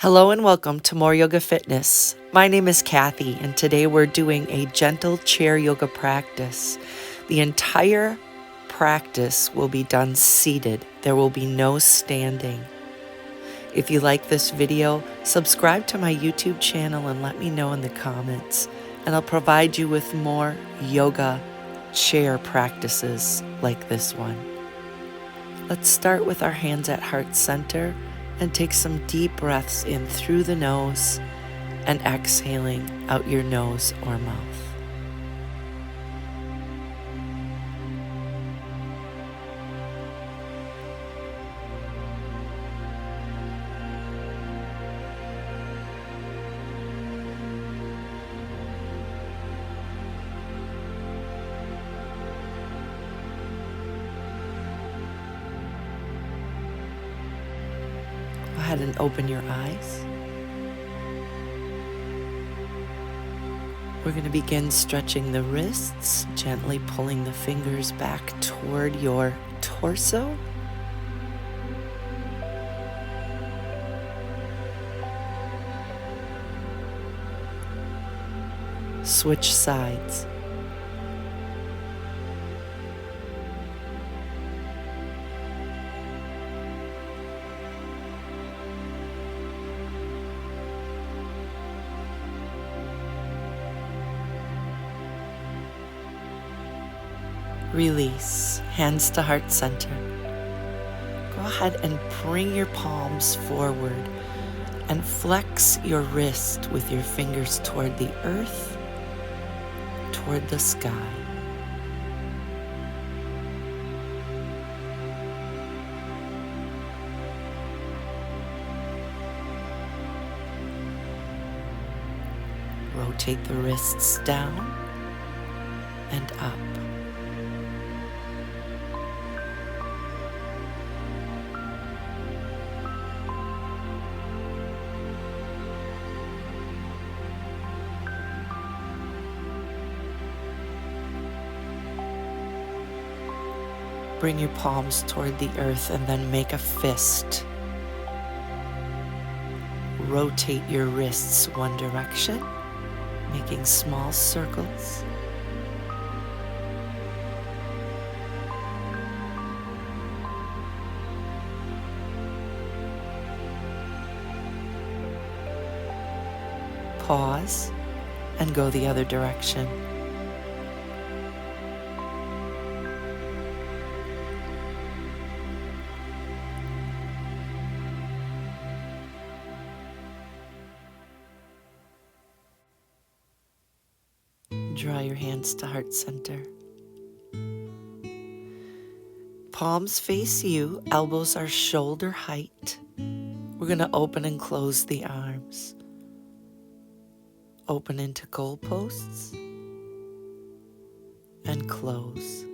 Hello and welcome to More Yoga Fitness. My name is Kathy and today we're doing a gentle chair yoga practice. The entire practice will be done seated. There will be no standing. If you like this video, subscribe to my YouTube channel and let me know in the comments, and I'll provide you with more yoga chair practices like this one. Let's start with our hands at heart center and take some deep breaths in through the nose and exhaling out your nose or mouth. Go ahead and open your eyes. We're going to begin stretching the wrists, gently pulling the fingers back toward your torso. Switch sides. Release, hands to heart center. Go ahead and bring your palms forward and flex your wrist with your fingers toward the earth, toward the sky. Rotate the wrists down and up. Bring your palms toward the earth and then make a fist. Rotate your wrists one direction, making small circles. Pause and go the other direction. Draw your hands to heart center. Palms face you, elbows are shoulder height. We're going to open and close the arms. Open into goalposts and close.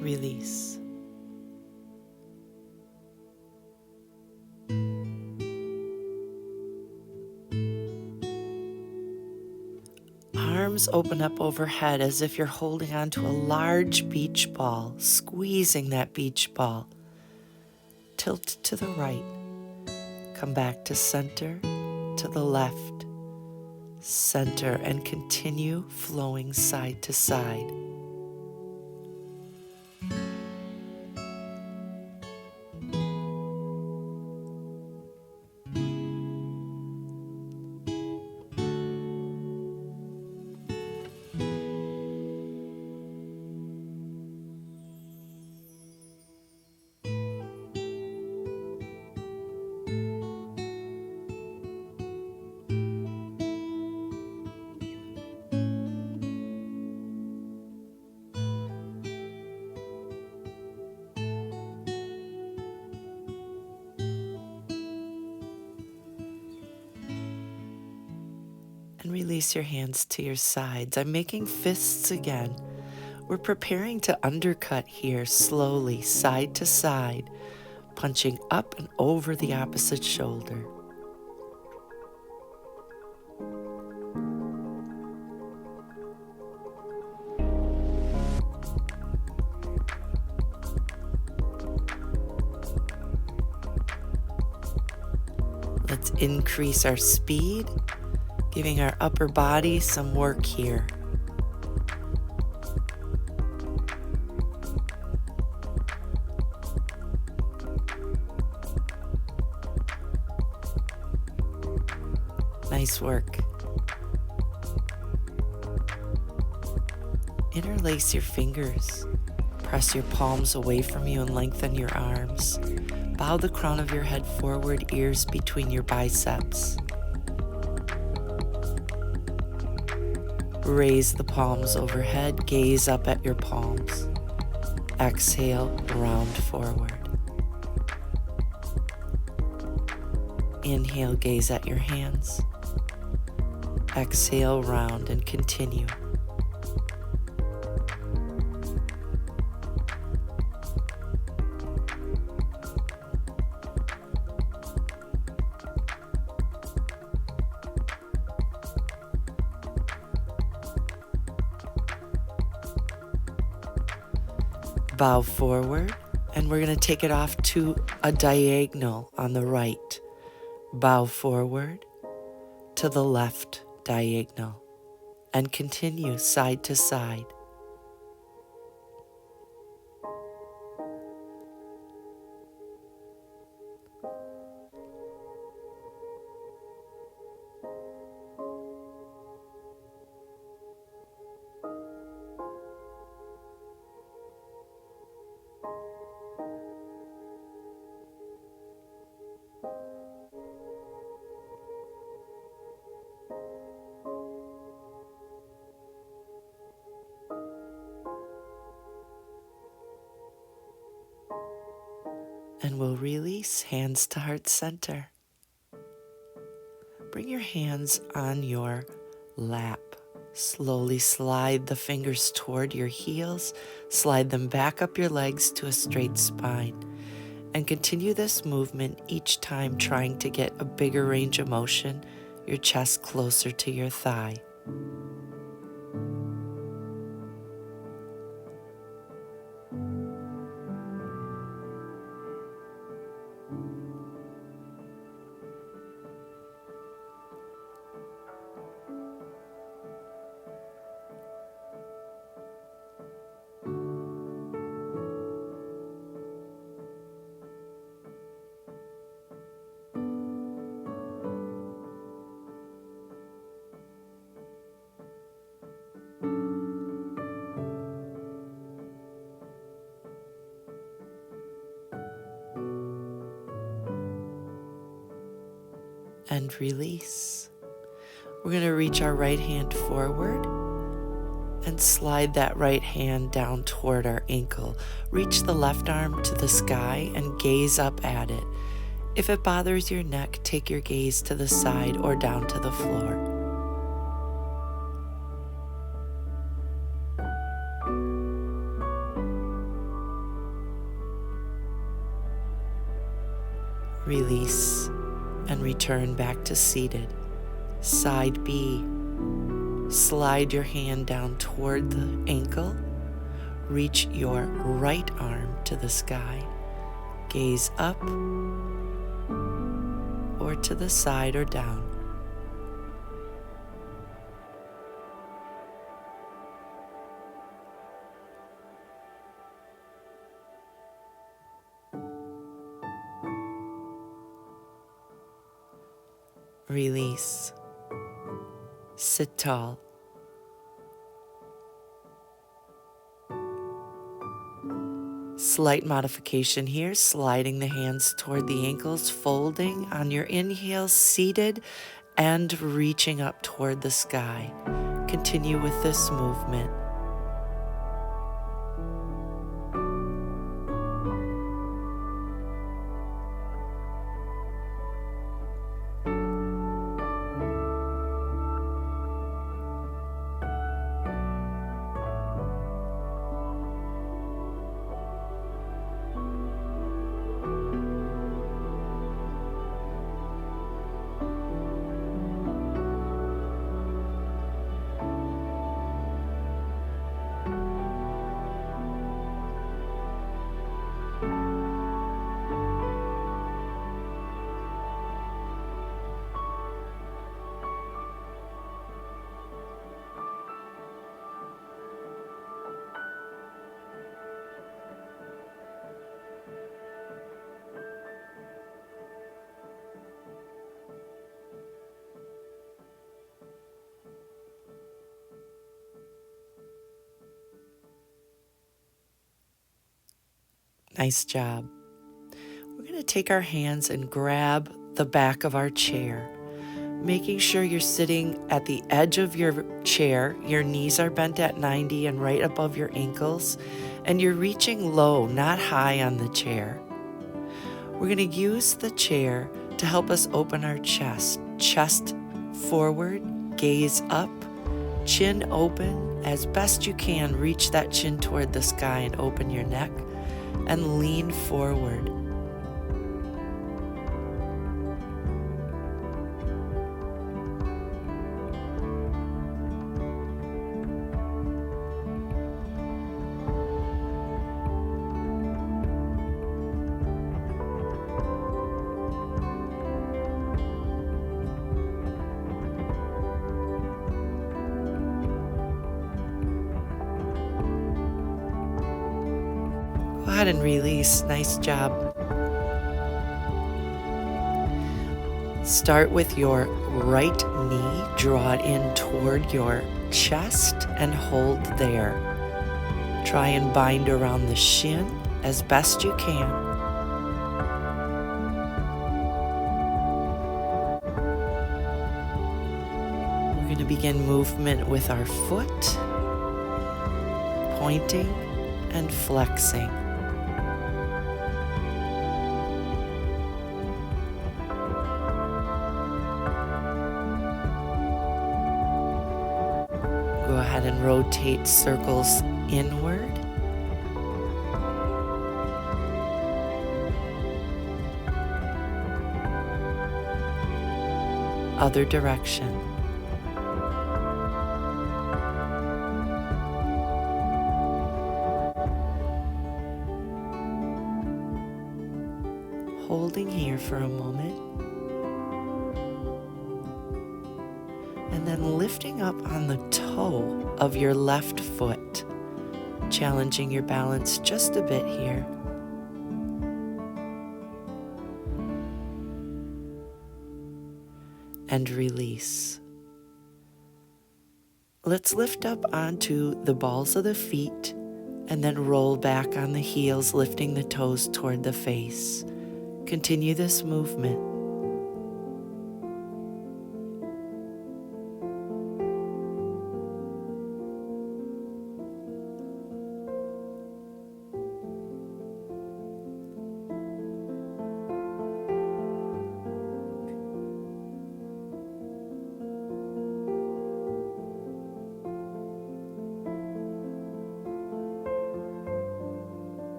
Release. Arms open up overhead as if you're holding onto a large beach ball, squeezing that beach ball. Tilt to the right. Come back to center, to the left, center, and continue flowing side to side. And release your hands to your sides. I'm making fists again. We're preparing to undercut here slowly, side to side, punching up and over the opposite shoulder. Let's increase our speed, giving our upper body some work here. Nice work. Interlace your fingers. Press your palms away from you and lengthen your arms. Bow the crown of your head forward, ears between your biceps. Raise the palms overhead, gaze up at your palms. Exhale, round forward. Inhale, gaze at your hands. Exhale, round, and continue. Bow forward, and we're going to take it off to a diagonal on the right. Bow forward to the left diagonal, and continue side to side. And we'll release, hands to heart center. Bring your hands on your lap. Slowly slide the fingers toward your heels. Slide them back up your legs to a straight spine. And continue this movement each time, trying to get a bigger range of motion, your chest closer to your thigh. And release. We're going to reach our right hand forward and slide that right hand down toward our ankle. Reach the left arm to the sky and gaze up at it. If it bothers your neck, take your gaze to the side or down to the floor. Release and return back to seated. Side B. Slide your hand down toward the ankle. Reach your right arm to the sky. Gaze up or to the side or down. Release. Sit tall. Slight modification here, sliding the hands toward the ankles, folding on your inhale, seated, and reaching up toward the sky. Continue with this movement. Nice job. We're going to take our hands and grab the back of our chair, making sure you're sitting at the edge of your chair. Your knees are bent at 90 and right above your ankles, and you're reaching low, not high on the chair. We're going to use the chair to help us open our chest. Chest forward, gaze up, chin open. As best you can, reach that chin toward the sky and open your neck and lean forward. Go ahead and release. Nice job. Start with your right knee, draw it in toward your chest and hold there. Try and bind around the shin as best you can. We're going to begin movement with our foot, pointing and flexing. Go ahead and rotate circles inward. Other direction. Holding here for a moment. And then lifting up on the toe of your left foot, challenging your balance just a bit here. And release. Let's lift up onto the balls of the feet and then roll back on the heels, lifting the toes toward the face. Continue this movement.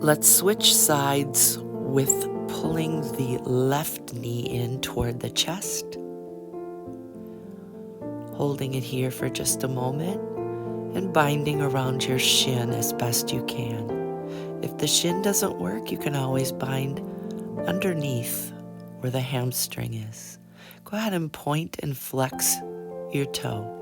Let's switch sides with pulling the left knee in toward the chest. Holding it here for just a moment and binding around your shin as best you can. If the shin doesn't work, you can always bind underneath where the hamstring is. Go ahead and point and flex your toe.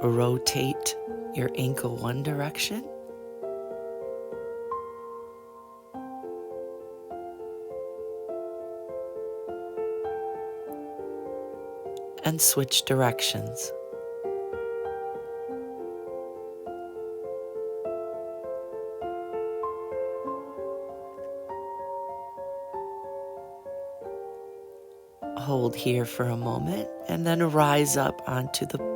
Rotate your ankle one direction. And switch directions. Hold here for a moment and then rise up onto the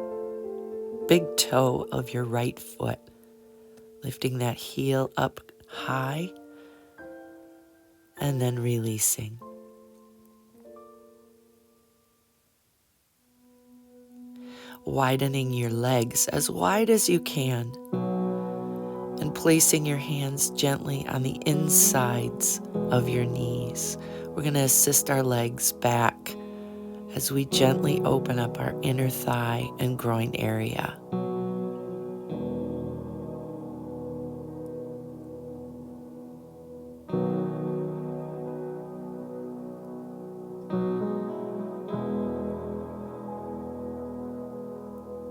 big toe of your right foot, lifting that heel up high and then releasing. Widening your legs as wide as you can and placing your hands gently on the insides of your knees. We're going to assist our legs back as we gently open up our inner thigh and groin area.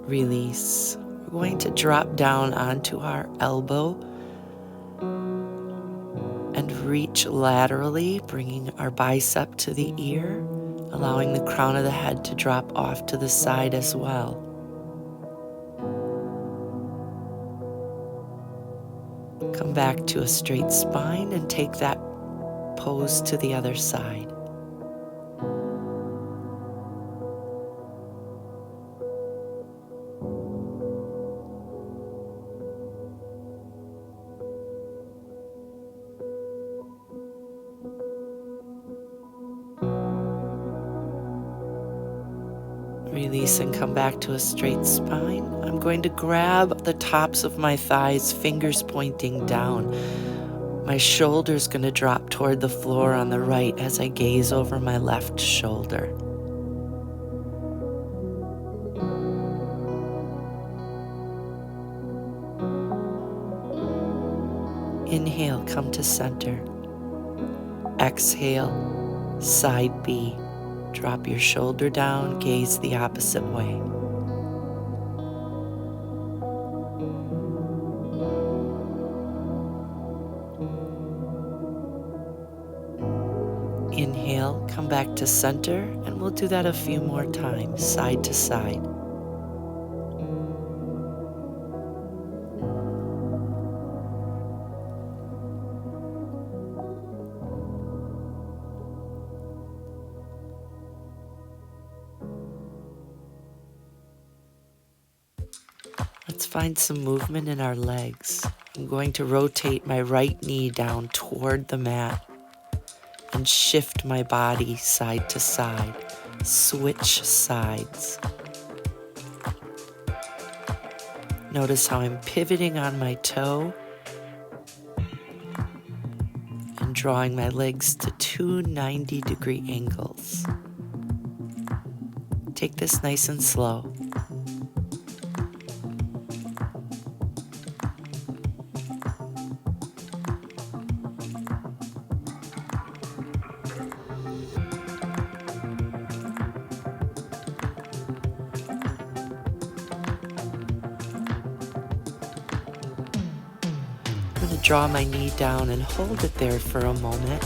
Release. We're going to drop down onto our elbow and reach laterally, bringing our bicep to the ear, allowing the crown of the head to drop off to the side as well. Come back to a straight spine and take that pose to the other side. Release and come back to a straight spine. I'm going to grab the tops of my thighs, fingers pointing down. My shoulder's going to drop toward the floor on the right as I gaze over my left shoulder. Inhale, come to center. Exhale, side B. Drop your shoulder down, gaze the opposite way. Inhale, come back to center, and we'll do that a few more times, side to side. Let's find some movement in our legs. I'm going to rotate my right knee down toward the mat and shift my body side to side. Switch sides. Notice how I'm pivoting on my toe and drawing my legs to two 90-degree angles. Take this nice and slow. I'm going to draw my knee down and hold it there for a moment.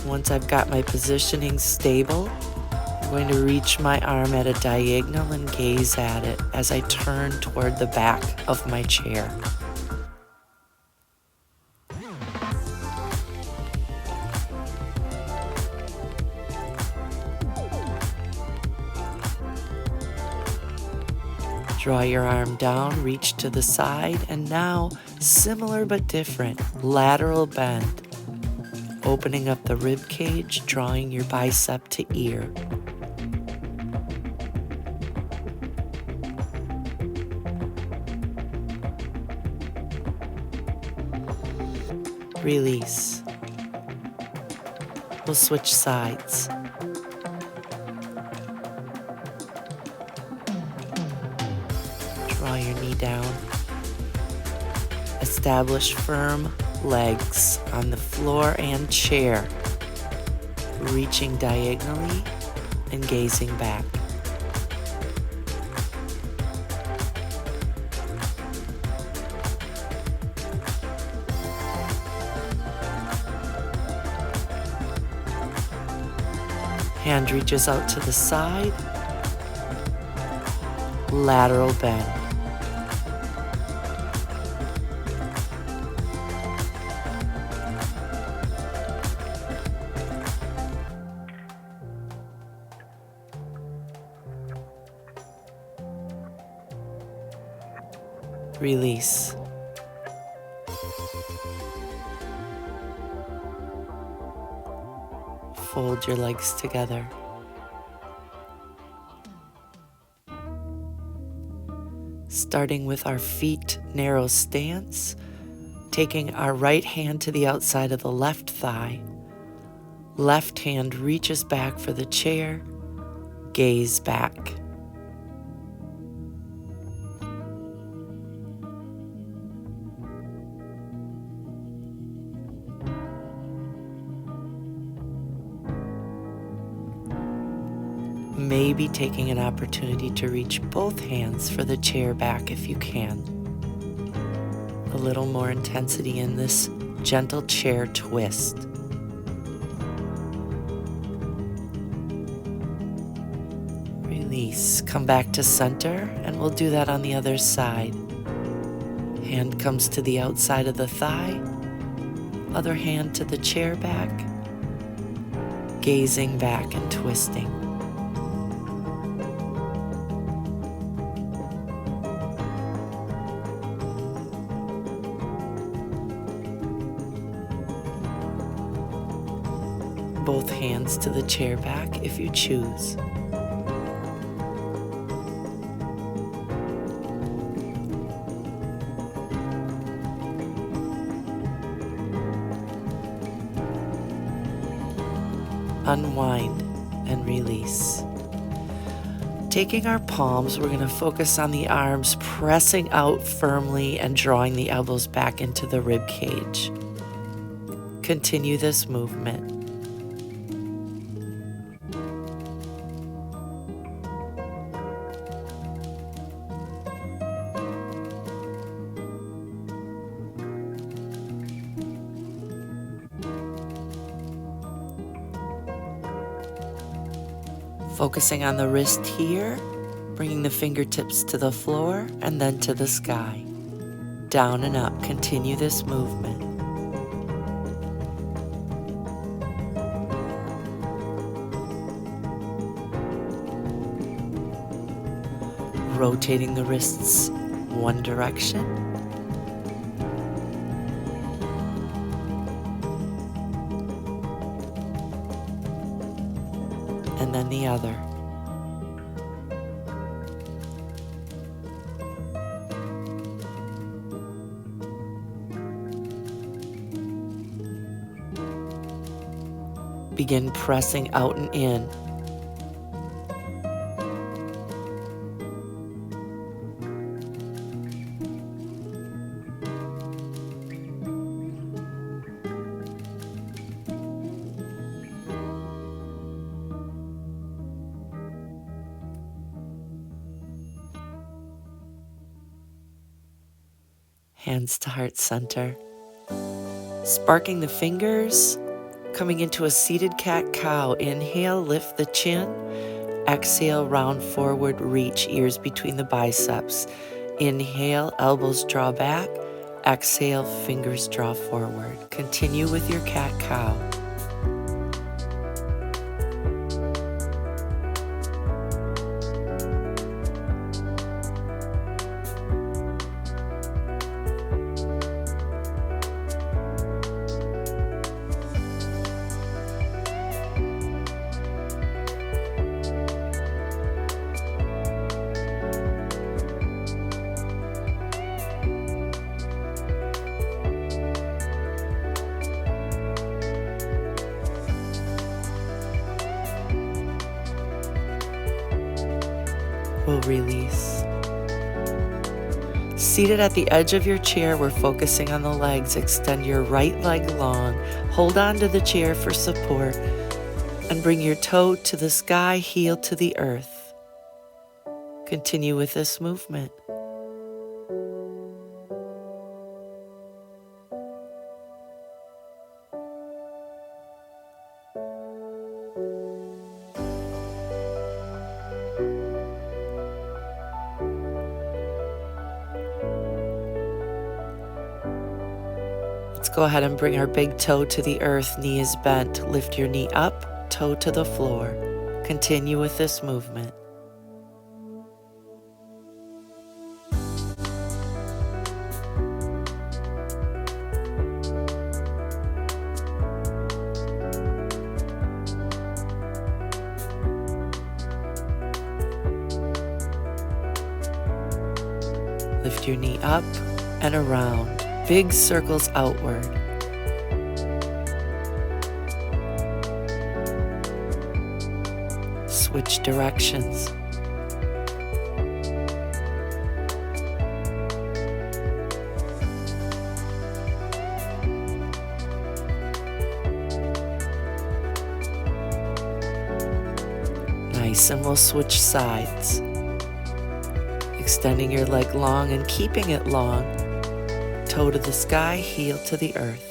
Once I've got my positioning stable, I'm going to reach my arm at a diagonal and gaze at it as I turn toward the back of my chair. Draw your arm down, reach to the side, and now, similar but different, lateral bend. Opening up the rib cage, drawing your bicep to ear. Release. We'll switch sides. Draw your knee down. Establish firm legs on the floor and chair, reaching diagonally and gazing back. Hand reaches out to the side, lateral bend. Release. Fold your legs together. Starting with our feet narrow stance, taking our right hand to the outside of the left thigh. Left hand reaches back for the chair, gaze back. maybe taking an opportunity to reach both hands for the chair back if you can. A little more intensity in this gentle chair twist. Release. Come back to center, and we'll do that on the other side. Hand comes to the outside of the thigh, other hand to the chair back, gazing back and twisting. Both hands to the chair back if you choose. Unwind and release. Taking our palms, we're going to focus on the arms, pressing out firmly and drawing the elbows back into the rib cage. Continue this movement. Focusing on the wrist here, bringing the fingertips to the floor and then to the sky. Down and up. Continue this movement. Rotating the wrists one direction. And then the other. Begin pressing out and in. Hands to heart center. Sparking the fingers, coming into a seated cat-cow. Inhale, lift the chin. Exhale, round forward, reach ears between the biceps. Inhale, elbows draw back. Exhale, fingers draw forward. Continue with your cat-cow. We'll release. Seated at the edge of your chair, we're focusing on the legs. Extend your right leg long. Hold on to the chair for support. And bring your toe to the sky, heel to the earth. Continue with this movement. Let's go ahead and bring our big toe to the earth. Knee is bent. Lift your knee up, toe to the floor. Continue with this movement. Lift your knee up and around. Big circles outward. Switch directions. Nice, and we'll switch sides. Extending your leg long and keeping it long. Toe to the sky, heel to the earth.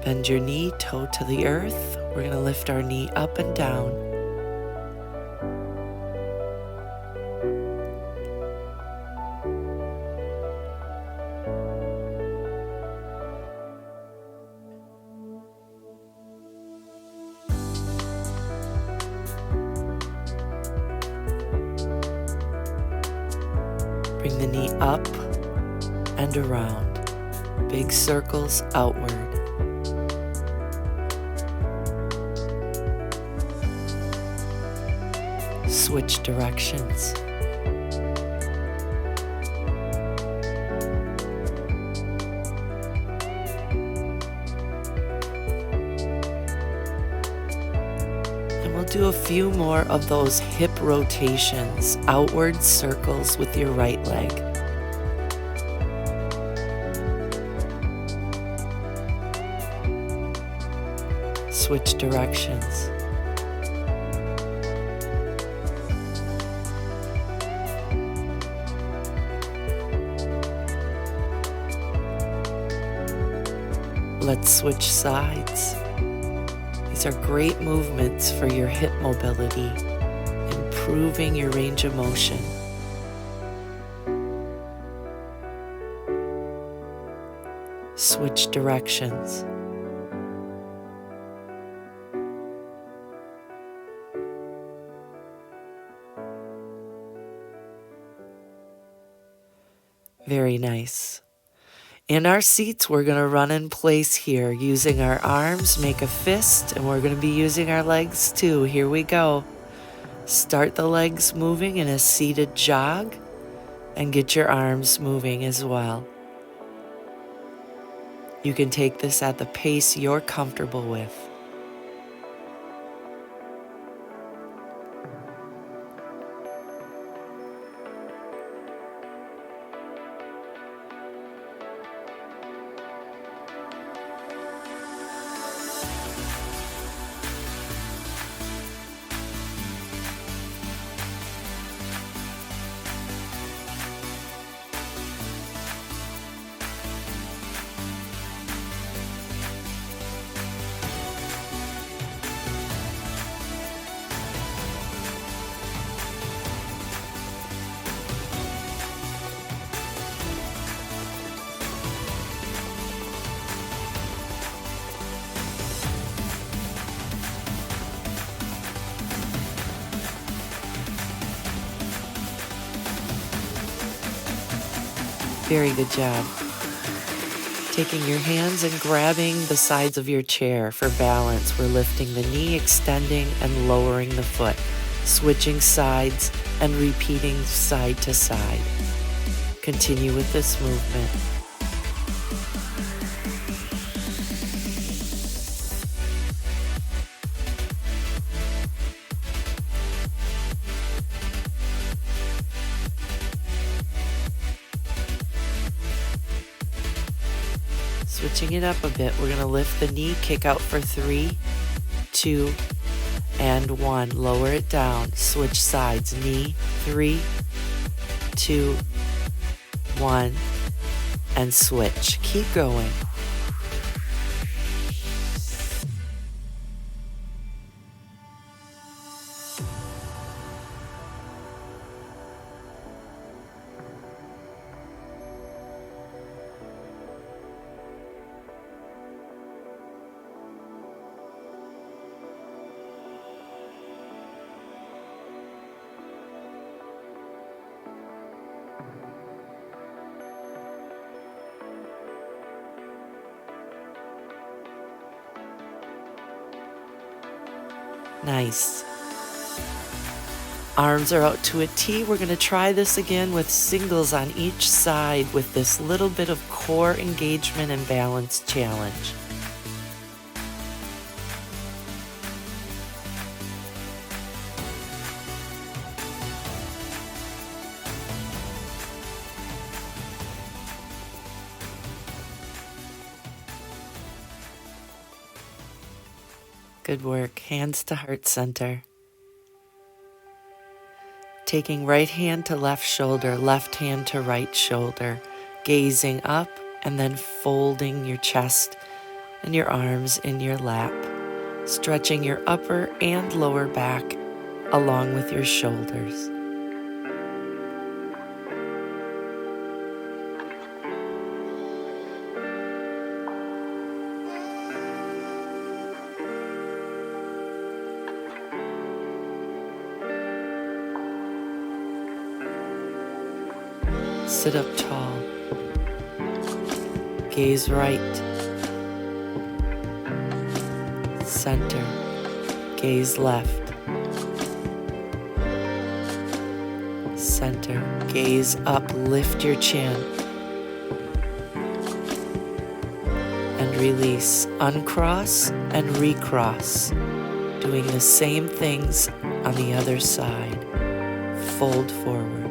Bend your knee, toe to the earth. We're going to lift our knee up and down. Bring the knee up and around. Big circles outward. Switch directions. And we'll do a few more of those hip rotations, outward circles with your right leg. Switch directions. Let's switch sides. These are great movements for your hip mobility, improving your range of motion. Switch directions. Very nice. In our seats, we're going to run in place here using our arms, make a fist, and we're going to be using our legs too. Here we go. Start the legs moving in a seated jog and get your arms moving as well. You can take this at the pace you're comfortable with. Very good job. Taking your hands and grabbing the sides of your chair for balance. We're lifting the knee, extending and lowering the foot, switching sides and repeating side to side. Continue with this movement. Switching it up a bit, we're going to lift the knee, kick out for 3, 2, and 1. Lower it down. Switch sides. Knee, 3, 2, 1, and switch. Keep going. Nice. Arms are out to a T. We're going to try this again with singles on each side with this little bit of core engagement and balance challenge. Good work. Hands to heart center. Taking right hand to left shoulder, left hand to right shoulder. Gazing up and then folding your chest and your arms in your lap. Stretching your upper and lower back along with your shoulders. Sit up tall. Gaze right. Center. Gaze left. Center. Gaze up. Lift your chin. And release. Uncross and recross. Doing the same things on the other side. Fold forward.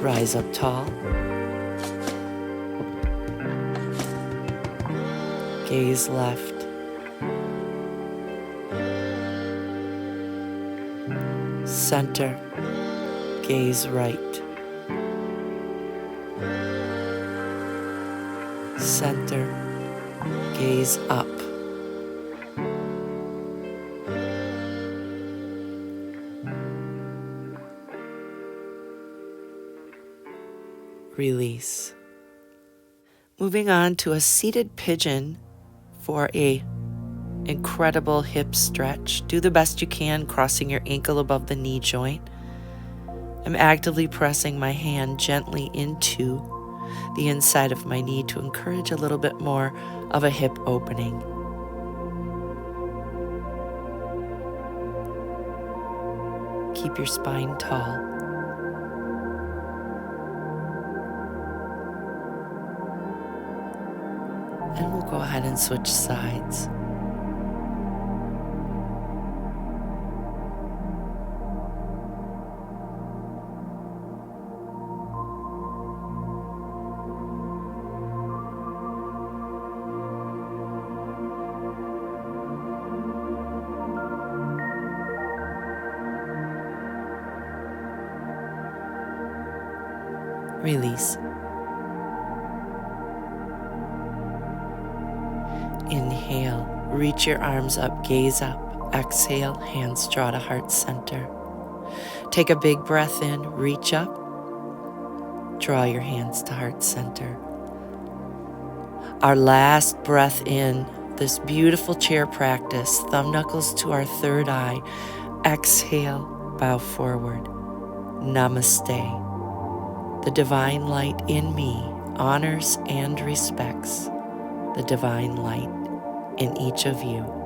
Rise up tall. Gaze left. Center. Gaze right. Center. Gaze up. Release. Moving on to a seated pigeon for a incredible hip stretch. Do the best you can, crossing your ankle above the knee joint. I'm actively pressing my hand gently into the inside of my knee to encourage a little bit more of a hip opening. Keep your spine tall. And we'll go ahead and switch sides. Release. Inhale, reach your arms up, gaze up. Exhale, hands draw to heart center. Take a big breath in, reach up. Draw your hands to heart center. Our last breath in this beautiful chair practice, thumb knuckles to our third eye. Exhale, bow forward. Namaste. The divine light in me honors and respects the divine light in each of you.